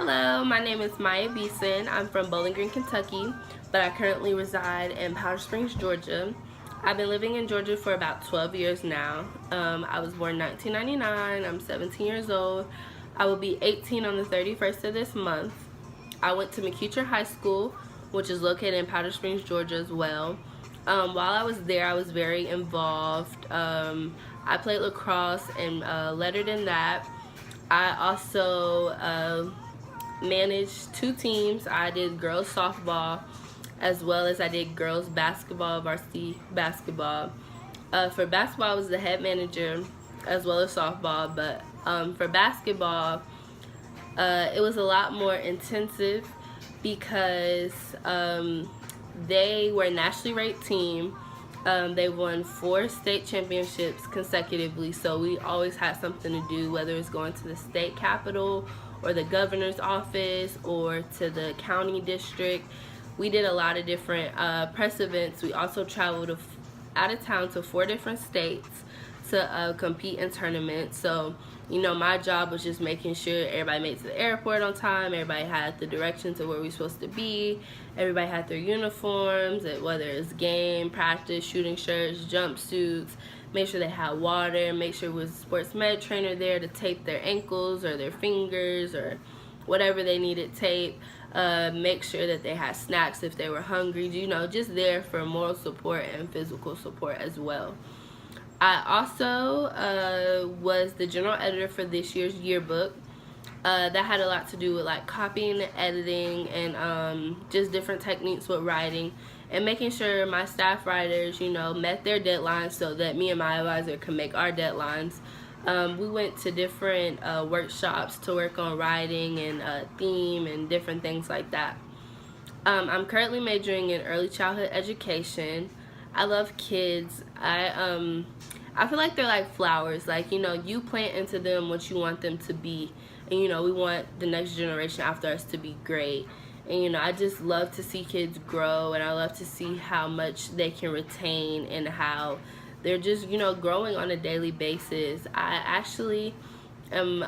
Hello, my name is Maya Beeson. I'm from Bowling Green, Kentucky, but I currently reside in Powder Springs, Georgia. I've been living in Georgia for about 12 years now. I was born in 1999. I'm 17 years old. I will be 18 on the 31st of this month. I went to McEachern High School, which is located in Powder Springs, Georgia as well. While I was there, I was very involved. I played lacrosse and lettered in that. I also managed two teams. I did girls softball as well as I did girls basketball, varsity basketball. For basketball, I was the head manager as well as softball, but for basketball, it was a lot more intensive because they were a nationally ranked team. They won 4 state championships consecutively, so we always had something to do, whether it's going to the state capitol or the governor's office or to the county district. We did a lot of different press events. We also traveled out of town to 4 different states to compete in tournaments. So, you know, my job was just making sure everybody made it to the airport on time, everybody had the direction to where we were supposed to be, everybody had their uniforms, whether it's game, practice, shooting shirts, jumpsuits, make sure they had water, make sure there was a sports med trainer there to tape their ankles or their fingers or whatever they needed tape, make sure that they had snacks if they were hungry, you know, just there for moral support and physical support as well. I also was the general editor for this year's yearbook. That had a lot to do with like copying and editing and just different techniques with writing and making sure my staff writers, you know, met their deadlines so that me and my advisor could make our deadlines. We went to different workshops to work on writing and theme and different things like that. I'm currently majoring in early childhood education. I love kids. I feel like they're like flowers. Like, you know, you plant into them what you want them to be. And, you know, we want the next generation after us to be great. And, you know, I just love to see kids grow, and I love to see how much they can retain and how they're just, you know, growing on a daily basis. I actually am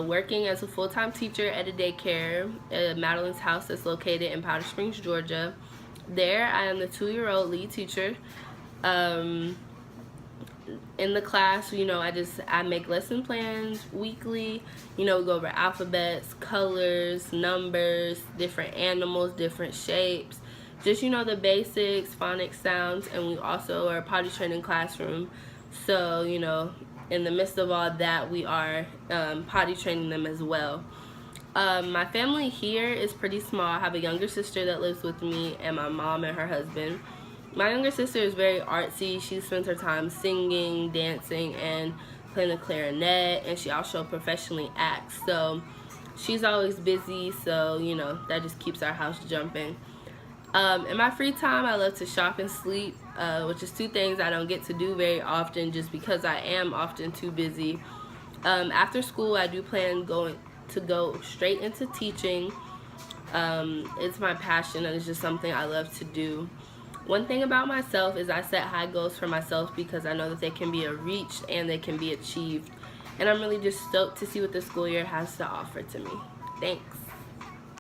working as a full-time teacher at a daycare at Madeline's House that's located in Powder Springs, Georgia. There, I am the 2-year-old lead teacher. In the class, you know, I make lesson plans weekly. You know, we go over alphabets, colors, numbers, different animals, different shapes, just, you know, the basics, phonics, sounds, and we also are a potty training classroom. So, you know, in the midst of all that, we are potty training them as well. My family here is pretty small. I have a younger sister that lives with me and my mom and her husband. My younger sister is very artsy. She spends her time singing, dancing, and playing the clarinet, and she also professionally acts. So she's always busy, so, you know, that just keeps our house jumping. In my free time, I love to shop and sleep, which is 2 things I don't get to do very often just because I am often too busy. After school, I do plan to go straight into teaching. It's my passion, and it's just something I love to do. One thing about myself is I set high goals for myself because I know that they can be reached and they can be achieved. And I'm really just stoked to see what the school year has to offer to me. Thanks.